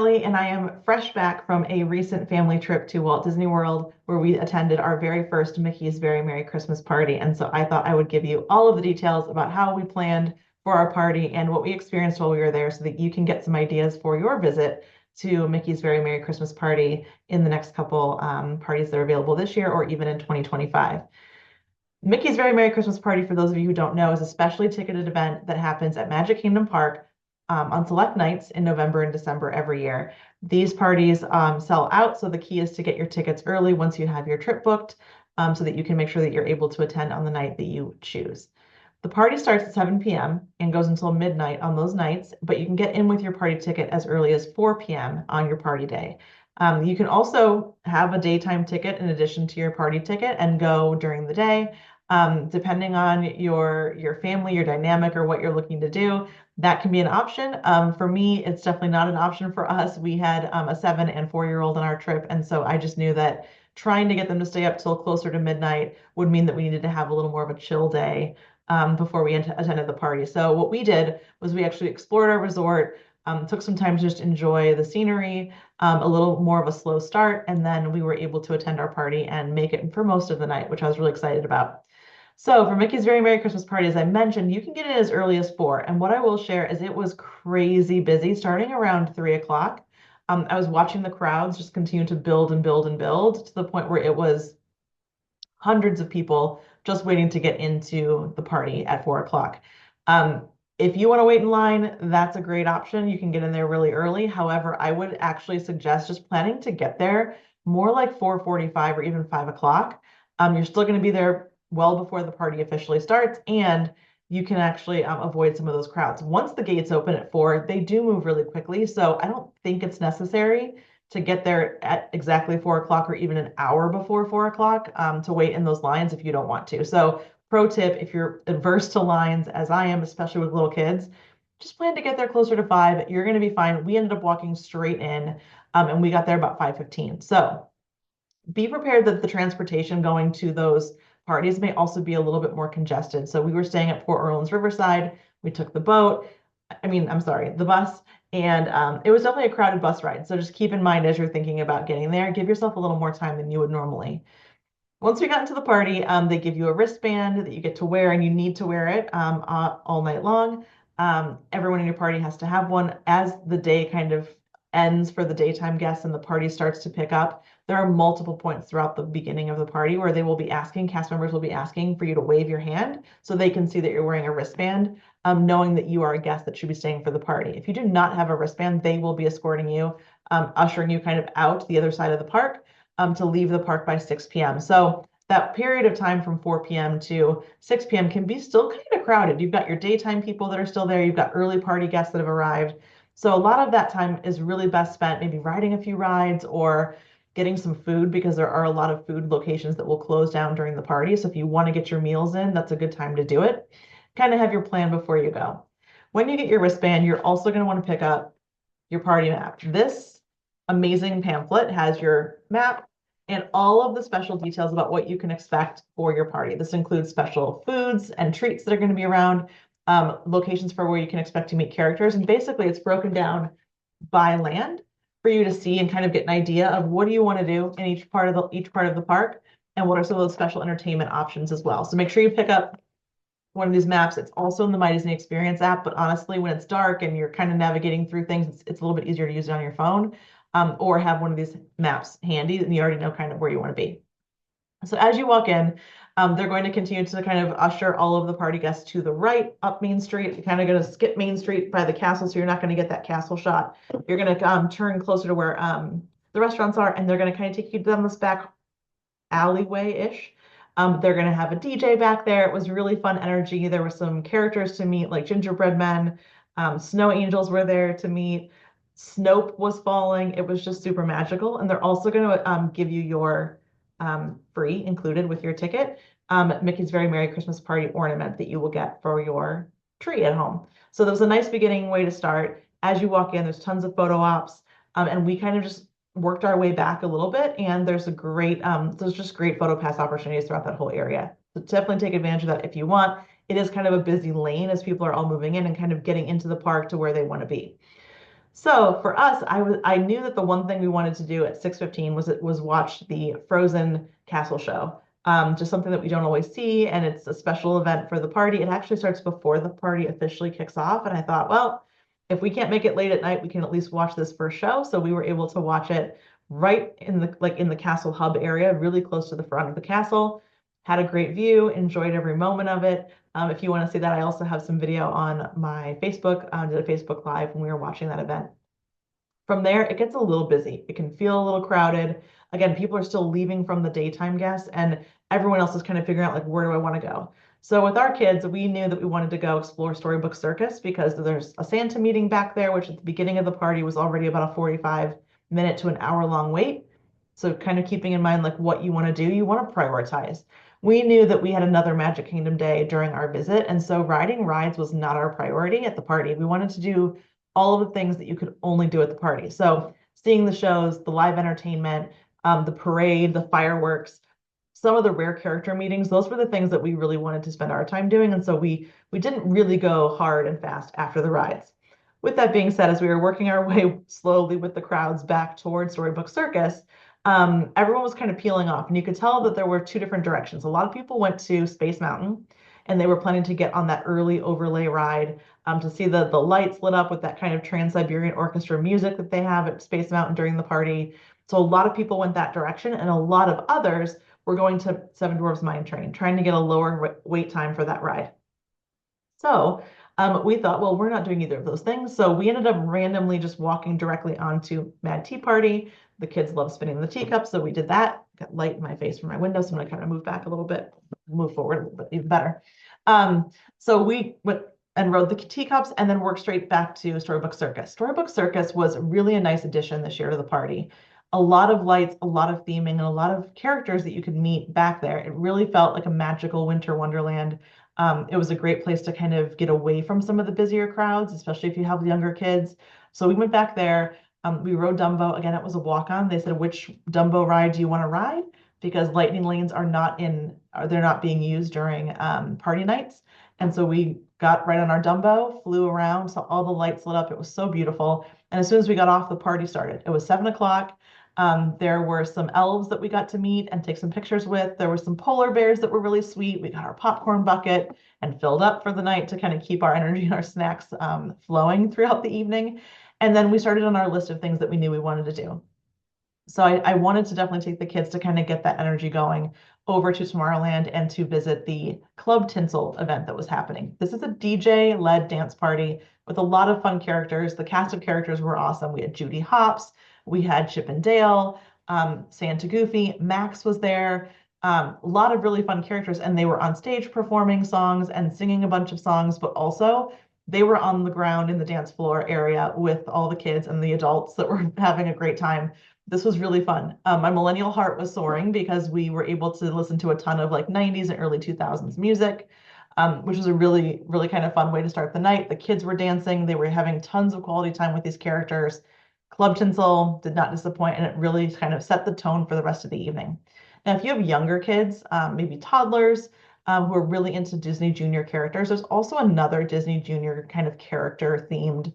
Kallie, and I am fresh back from a recent family trip to Walt Disney World where we attended our very first Mickey's Very Merry Christmas party. And so I thought I would give you all of the details about how we planned for our party and what we experienced while we were there so that you can get some ideas for your visit to Mickey's Very Merry Christmas party in the next couple parties that are available this year or even in 2025. Mickey's Very Merry Christmas Party, for those of you who don't know, is a specially ticketed event that happens at Magic Kingdom Park on select nights in November and December every year. These parties sell out, so the key is to get your tickets early once you have your trip booked so that you can make sure that you're able to attend on the night that you choose. The party starts at 7 p.m. and goes until midnight on those nights, but you can get in with your party ticket as early as 4 p.m. on your party day. You can also have a daytime ticket in addition to your party ticket and go during the day. Depending on your family, your dynamic, or what you're looking to do, that can be an option. For me, it's definitely not an option for us. We had a 7 and 4-year-old on our trip, and so I just knew that trying to get them to stay up till closer to midnight would mean that we needed to have a little more of a chill day before we attended the party. So what we did was we actually explored our resort, took some time to just enjoy the scenery, a little more of a slow start, and then we were able to attend our party and make it for most of the night, which I was really excited about. So for Mickey's Very Merry Christmas Party, as I mentioned, you can get in as early as 4. And what I will share is it was crazy busy starting around 3 o'clock. I was watching the crowds just continue to build and build and build to the point where it was hundreds of people just waiting to get into the party at 4 o'clock. If you want to wait in line, that's a great option. You can get in there really early. However, I would actually suggest just planning to get there more like 4:45 or even 5 o'clock. You're still going to be there well before the party officially starts, and you can actually avoid some of those crowds. Once the gates open at 4, they do move really quickly, so I don't think it's necessary to get there at exactly 4 o'clock or even an hour before 4 o'clock to wait in those lines if you don't want to. So pro tip, if you're adverse to lines, as I am, especially with little kids, just plan to get there closer to 5. You're going to be fine. We ended up walking straight in, and we got there about 5:15. So be prepared that the transportation going to those parties may also be a little bit more congested. So we were staying at Port Orleans Riverside. We took the the bus, and it was definitely a crowded bus ride. So just keep in mind as you're thinking about getting there, give yourself a little more time than you would normally. Once we got into the party, they give you a wristband that you get to wear, and you need to wear it all night long. Everyone in your party has to have one. As the day kind of ends for the daytime guests and the party starts to pick up, there are multiple points throughout the beginning of the party where they will be asking, cast members will be asking for you to wave your hand so they can see that you're wearing a wristband, knowing that you are a guest that should be staying for the party. If you do not have a wristband, they will be escorting you, ushering you kind of out the other side of the park to leave the park by 6 p.m. So that period of time from 4 p.m. to 6 p.m. can be still kind of crowded. You've got your daytime people that are still there. You've got early party guests that have arrived. So a lot of that time is really best spent maybe riding a few rides or getting some food because there are a lot of food locations that will close down during the party. So if you want to get your meals in, that's a good time to do it. Kind of have your plan before you go. When you get your wristband, you're also going to want to pick up your party map. This amazing pamphlet has your map and all of the special details about what you can expect for your party. This includes special foods and treats that are going to be around, locations for where you can expect to meet characters. And basically it's broken down by land for you to see and kind of get an idea of what do you want to do in each part of the park and what are some of those special entertainment options as well. So make sure you pick up one of these maps. It's also in the My Disney Experience app, but honestly, when it's dark and you're kind of navigating through things, it's a little bit easier to use it on your phone, or have one of these maps handy and you already know kind of where you want to be. So as you walk in, they're going to continue to kind of usher all of the party guests to the right up Main Street. You're kind of going to skip Main Street by the castle, so you're not going to get that castle shot. You're going to turn closer to where the restaurants are, and they're going to kind of take you down this back alleyway-ish. They're going to have a DJ back there. It was really fun energy. There were some characters to meet, like gingerbread men. Snow angels were there to meet. Snope was falling. It was just super magical. And they're also going to give you your free included with your ticket, Mickey's Very Merry Christmas Party ornament that you will get for your tree at home. So there was a nice beginning way to start. As you walk in, there's tons of photo ops, and we kind of just worked our way back a little bit, and there's just great photo pass opportunities throughout that whole area. So definitely take advantage of that if you want. It is kind of a busy lane as people are all moving in and kind of getting into the park to where they want to be. So for us, I knew that the one thing we wanted to do at 6:15 was watch the Frozen Castle show. Just something that we don't always see, and it's a special event for the party. It actually starts before the party officially kicks off, and I thought, well, if we can't make it late at night, we can at least watch this first show. So we were able to watch it right in the castle hub area, really close to the front of the castle. Had a great view, enjoyed every moment of it. If you want to see that, I also have some video on my Facebook. Did a Facebook Live when we were watching that event. From there, it gets a little busy. It can feel a little crowded. Again, people are still leaving from the daytime guests, and everyone else is kind of figuring out, like, where do I want to go? So with our kids, we knew that we wanted to go explore Storybook Circus because there's a Santa meeting back there, which at the beginning of the party was already about a 45-minute to an hour-long wait. So kind of keeping in mind, like, what you want to do, you want to prioritize. We knew that we had another Magic Kingdom day during our visit, and so riding rides was not our priority at the party. We wanted to do all of the things that you could only do at the party. So seeing the shows, the live entertainment, the parade, the fireworks, some of the rare character meetings, those were the things that we really wanted to spend our time doing. And so we didn't really go hard and fast after the rides. With that being said, as we were working our way slowly with the crowds back towards Storybook Circus, everyone was kind of peeling off. And you could tell that there were two different directions. A lot of people went to Space Mountain and they were planning to get on that early overlay ride to see the lights lit up with that kind of Trans-Siberian Orchestra music that they have at Space Mountain during the party. So a lot of people went that direction, and a lot of others were going to Seven Dwarfs Mine Train, trying to get a lower wait time for that ride. So we thought, well, we're not doing either of those things. So we ended up randomly just walking directly onto Mad Tea Party. The kids love spinning the teacups, so we did that. Got light in my face from my window, so I'm gonna kind of move back a little bit, move forward a little bit, even better. So we went and rode the teacups and then worked straight back to Storybook Circus. Storybook Circus was really a nice addition this year to the party. A lot of lights, a lot of theming, and a lot of characters that you could meet back there. It really felt like a magical winter wonderland. It was a great place to kind of get away from some of the busier crowds, especially if you have younger kids. So we went back there. We rode Dumbo. Again, it was a walk-on. They said, which Dumbo ride do you want to ride? Because lightning lanes they're not being used during party nights. And so we got right on our Dumbo, flew around, saw all the lights lit up. It was so beautiful. And as soon as we got off, the party started. It was 7 o'clock. There were some elves that we got to meet and take some pictures with. There were some polar bears that were really sweet. We got our popcorn bucket and filled up for the night to kind of keep our energy and our snacks flowing throughout the evening. And then we started on our list of things that we knew we wanted to do. So I wanted to definitely take the kids to kind of get that energy going over to Tomorrowland and to visit the Club Tinsel event that was happening. This is a DJ-led dance party with a lot of fun characters. The cast of characters were awesome. We had Judy Hopps, we had Chip and Dale, Santa Goofy, Max was there. A lot of really fun characters, and they were on stage performing songs and singing a bunch of songs, but also they were on the ground in the dance floor area with all the kids and the adults that were having a great time. This was really fun. My millennial heart was soaring because we were able to listen to a ton of like 90s and early 2000s music, which was a really, really kind of fun way to start the night. The kids were dancing. They were having tons of quality time with these characters. Club Tinsel did not disappoint, and it really kind of set the tone for the rest of the evening. Now, if you have younger kids, maybe toddlers, who are really into Disney Junior characters, there's also another Disney Junior kind of character themed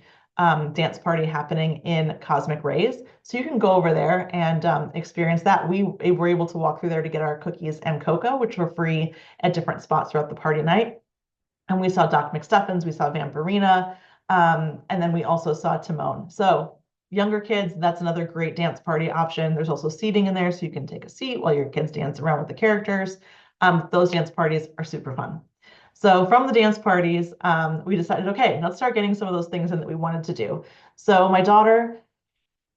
dance party happening in Cosmic Rays. So you can go over there and experience that. We were able to walk through there to get our cookies and cocoa, which were free at different spots throughout the party night. And we saw Doc McStuffins, we saw Vampirina, and then we also saw Timon. So younger kids, that's another great dance party option. There's also seating in there, so you can take a seat while your kids dance around with the characters. Those dance parties are super fun. So from the dance parties, we decided, okay, let's start getting some of those things in that we wanted to do. So my daughter,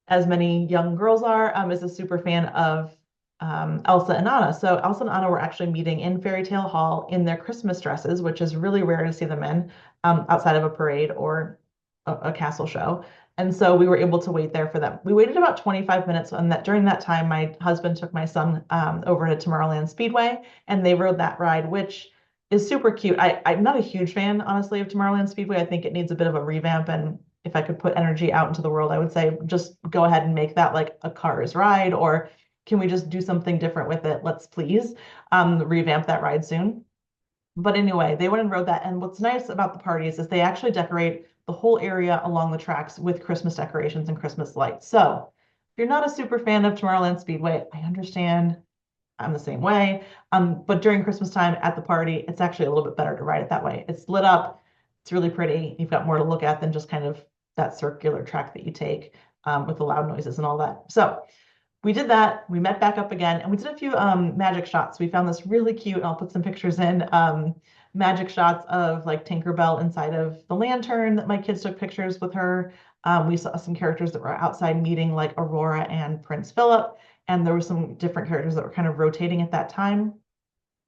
as many young girls are, is a super fan of Elsa and Anna. So Elsa and Anna were actually meeting in Fairy Tale Hall in their Christmas dresses, which is really rare to see them in outside of a parade or a castle show. And so we were able to wait there for them. We waited about 25 minutes, and that during that time, my husband took my son over to Tomorrowland Speedway, and they rode that ride, which is super cute. I'm not a huge fan, honestly, of Tomorrowland Speedway. I think it needs a bit of a revamp, and if I could put energy out into the world, I would say just go ahead and make that like a Cars ride, or can we just do something different with it? Let's please revamp that ride soon. But anyway, they went and rode that. And what's nice about the parties is they actually decorate the whole area along the tracks with Christmas decorations and Christmas lights. So if you're not a super fan of Tomorrowland Speedway, I understand. I'm the same way. But during Christmas time at the party, it's actually a little bit better to ride it that way. It's lit up. It's really pretty. You've got more to look at than just kind of that circular track that you take with the loud noises and all that. So we did that. We met back up again and we did a few magic shots. We found this really cute, and I'll put some pictures in, magic shots of like Tinkerbell inside of the lantern that my kids took pictures with her. We saw some characters that were outside meeting, like Aurora and Prince Philip, and there were some different characters that were kind of rotating at that time.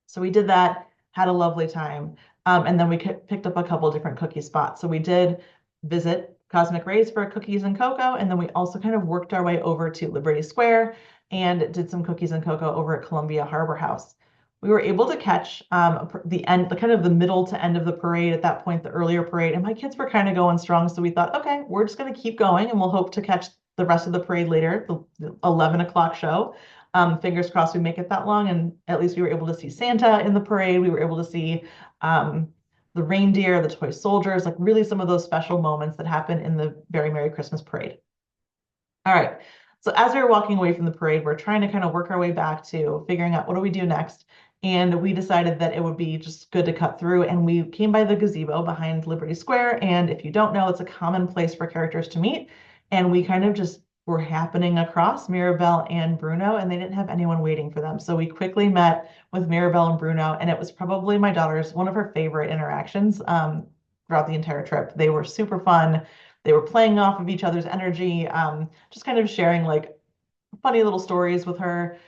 So we did that, had a lovely time. And then we picked up a couple different cookie spots. So we did visit Cosmic Rays for cookies and cocoa. And then we also kind of worked our way over to Liberty Square and did some cookies and cocoa over at Columbia Harbor House. We were able to catch the end, the kind of the middle to end of the parade at that point, the earlier parade. And my kids were kind of going strong. So we thought, okay, we're just going to keep going and we'll hope to catch the rest of the parade later, the 11 o'clock show. Fingers crossed we make it that long. And at least we were able to see Santa in the parade. We were able to see the reindeer, the toy soldiers, like really some of those special moments that happen in the Very Merry Christmas parade. All right. So as we were walking away from the parade, we're trying to kind of work our way back to figuring out what do we do next. And we decided that it would be just good to cut through. And we came by the gazebo behind Liberty Square. And if you don't know, it's a common place for characters to meet. And we kind of just were happening across Mirabelle and Bruno, and they didn't have anyone waiting for them. So we quickly met with Mirabelle and Bruno, and it was probably my daughter's one of her favorite interactions throughout the entire trip. They were super fun. They were playing off of each other's energy, just kind of sharing like funny little stories with her.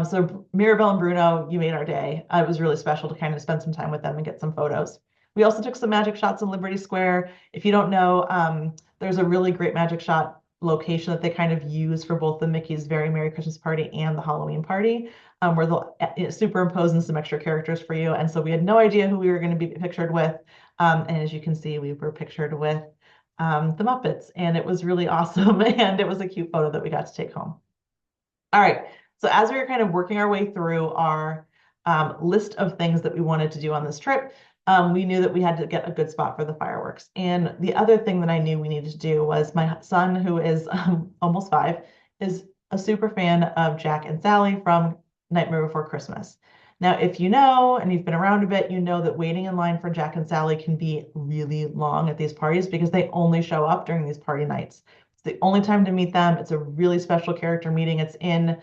So Mirabelle and Bruno, you made our day. It was really special to kind of spend some time with them and get some photos. We also took some magic shots in Liberty Square. If you don't know, there's a really great magic shot location that they kind of use for both the Mickey's Very Merry Christmas Party and the Halloween party, where they'll superimpose in some extra characters for you. And so we had no idea who we were going to be pictured with. And as you can see, we were pictured with the Muppets, and it was really awesome. And it was a cute photo that we got to take home. All right. So as we were kind of working our way through our list of things that we wanted to do on this trip, we knew that we had to get a good spot for the fireworks. And the other thing that I knew we needed to do was my son, who is almost 5, is a super fan of Jack and Sally from Nightmare Before Christmas. Now, if you know, and you've been around a bit, you know that waiting in line for Jack and Sally can be really long at these parties because they only show up during these party nights. It's the only time to meet them. It's a really special character meeting. It's in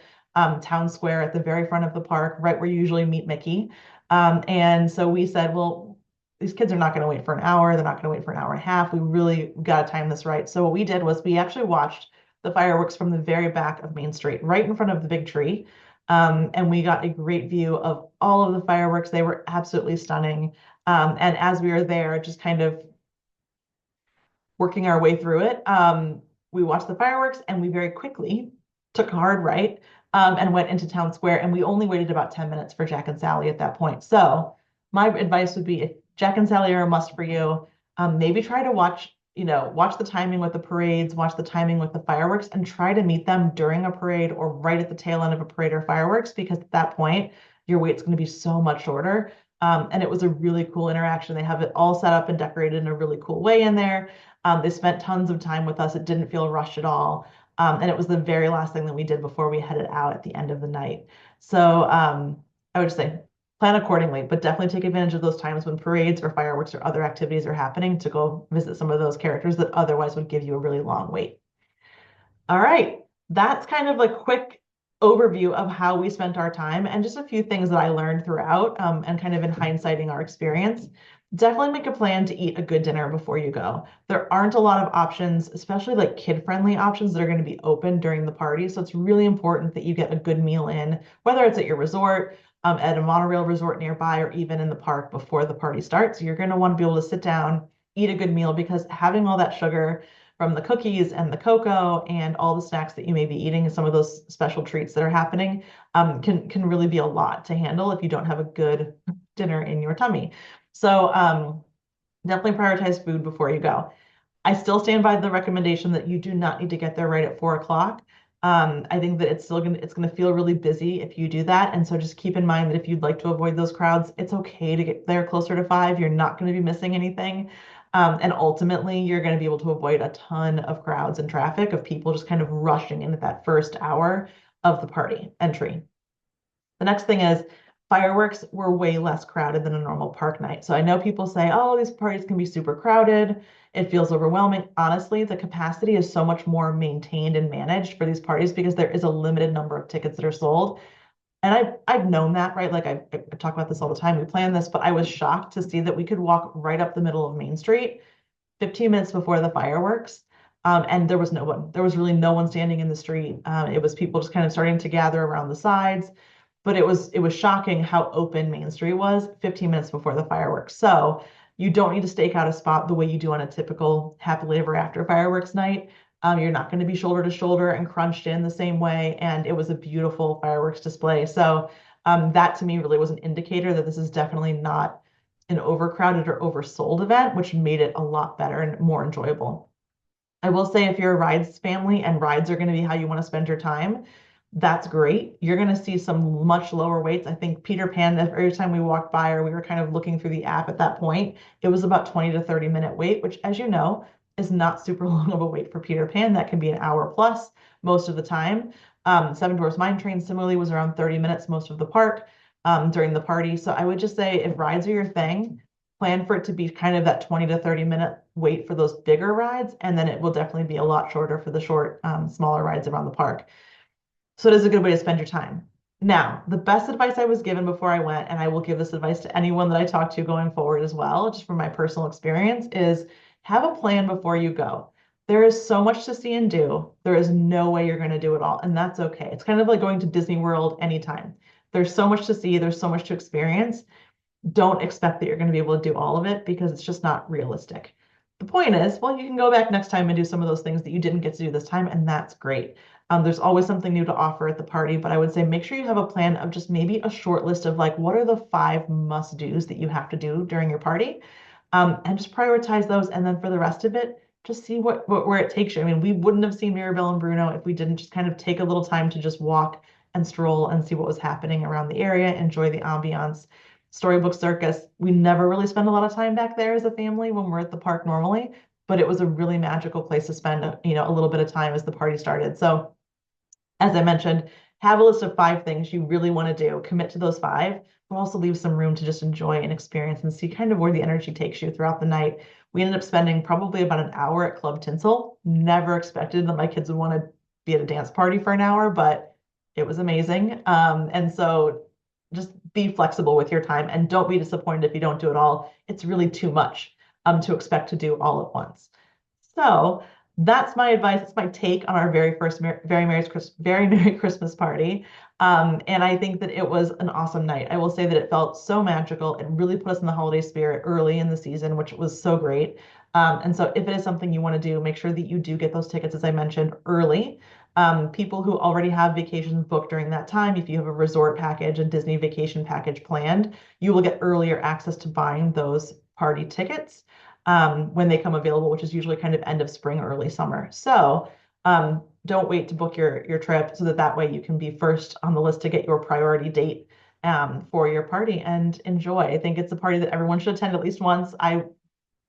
Town Square at the very front of the park, right where you usually meet Mickey. And so we said, well, these kids are not going to wait for an hour. They're not going to wait for an hour and a half. We really got to time this right. So what we did was we actually watched the fireworks from the very back of Main Street, right in front of the big tree. And we got a great view of all of the fireworks. They were absolutely stunning. And as we were there, just kind of working our way through it, we watched the fireworks and we very quickly took a hard right and went into Town Square. And we only waited about 10 minutes for Jack and Sally at that point. So my advice would be if Jack and Sally are a must for you, maybe try to watch the timing with the parades, watch the timing with the fireworks, and try to meet them during a parade or right at the tail end of a parade or fireworks, because at that point, your wait's going to be so much shorter. And it was a really cool interaction. They have it all set up and decorated in a really cool way in there. They spent tons of time with us. It didn't feel rushed at all. And it was the very last thing that we did before we headed out at the end of the night. So I would say plan accordingly, but definitely take advantage of those times when parades or fireworks or other activities are happening to go visit some of those characters that otherwise would give you a really long wait. All right, that's kind of a quick overview of how we spent our time and just a few things that I learned throughout and kind of in hindsighting our experience. Definitely make a plan to eat a good dinner before you go. There aren't a lot of options, especially like kid-friendly options that are going to be open during the party. So it's really important that you get a good meal in, whether it's at your resort, at a monorail resort nearby, or even in the park before the party starts. You're going to want to be able to sit down, eat a good meal, because having all that sugar from the cookies and the cocoa and all the snacks that you may be eating and some of those special treats that are happening can really be a lot to handle if you don't have a good dinner in your tummy. So definitely prioritize food before you go. I still stand by the recommendation that you do not need to get there right at 4 o'clock. I think that it's gonna feel really busy if you do that. And so just keep in mind that if you'd like to avoid those crowds, it's okay to get there closer to 5. You're not going to be missing anything. And ultimately, you're going to be able to avoid a ton of crowds and traffic of people just kind of rushing in at that first hour of the party entry. The next thing is fireworks were way less crowded than a normal park night. So I know people say, oh, these parties can be super crowded. It feels overwhelming. Honestly, the capacity is so much more maintained and managed for these parties because there is a limited number of tickets that are sold. And I've known that, right? Like I talk about this all the time. We plan this, but I was shocked to see that we could walk right up the middle of Main Street 15 minutes before the fireworks. And there was no one. There was really no one standing in the street. It was people just kind of starting to gather around the sides. But it was shocking how open Main Street was 15 minutes before the fireworks. So you don't need to stake out a spot the way you do on a typical happily ever after fireworks night. You're not going to be shoulder to shoulder and crunched in the same way. And it was a beautiful fireworks display. So that to me really was an indicator that this is definitely not an overcrowded or oversold event, which made it a lot better and more enjoyable. I will say if you're a rides family and rides are going to be how you want to spend your time, that's great. You're going to see some much lower waits. I think Peter Pan, every time we walked by or we were kind of looking through the app at that point, it was about 20 to 30-minute wait, which, as you know, is not super long of a wait for Peter Pan. That can be an hour plus most of the time. Seven Dwarfs Mine Train similarly was around 30 minutes most of the park during the party. So I would just say if rides are your thing, plan for it to be kind of that 20 to 30-minute wait for those bigger rides, and then it will definitely be a lot shorter for the short, smaller rides around the park. So it is a good way to spend your time. Now, the best advice I was given before I went, and I will give this advice to anyone that I talk to going forward as well, just from my personal experience, is have a plan before you go. There is so much to see and do. There is no way you're going to do it all, and that's okay. It's kind of like going to Disney World anytime. There's so much to see, there's so much to experience. Don't expect that you're going to be able to do all of it because it's just not realistic. The point is, well, you can go back next time and do some of those things that you didn't get to do this time, and that's great. There's always something new to offer at the party, but I would say make sure you have a plan of just maybe a short list of like, what are the 5 must-dos that you have to do during your party? And just prioritize those. And then for the rest of it, just see where it takes you. I mean, we wouldn't have seen Mirabelle and Bruno if we didn't just kind of take a little time to just walk and stroll and see what was happening around the area, enjoy the ambiance. Storybook Circus, we never really spend a lot of time back there as a family when we're at the park normally, but it was a really magical place to spend, a little bit of time as the party started. So as I mentioned, have a list of 5 things you really want to do, commit to those 5, but also leave some room to just enjoy and experience and see kind of where the energy takes you throughout the night. We ended up spending probably about an hour at Club Tinsel. Never expected that my kids would want to be at a dance party for an hour, but it was amazing. And so just be flexible with your time and don't be disappointed if you don't do it all. It's really too much to expect to do all at once. So that's my advice. It's my take on our very first very Merry Christmas party. And I think that it was an awesome night. I will say that it felt so magical. It really put us in the holiday spirit early in the season, which was so great. And so if it is something you want to do, make sure that you do get those tickets, as I mentioned, early. People who already have vacations booked during that time, if you have a resort package, a Disney vacation package planned, you will get earlier access to buying those party tickets when they come available, which is usually kind of end of spring, early summer. So don't wait to book your trip so that way you can be first on the list to get your priority date for your party and enjoy. I think it's a party that everyone should attend at least once. I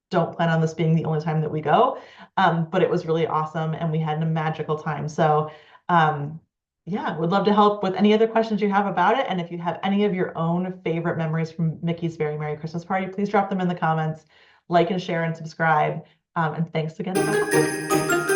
don't plan on this being the only time that we go, but it was really awesome and we had a magical time. So yeah, would love to help with any other questions you have about it. And if you have any of your own favorite memories from Mickey's Very Merry Christmas Party, please drop them in the comments, like and share and subscribe. And thanks again.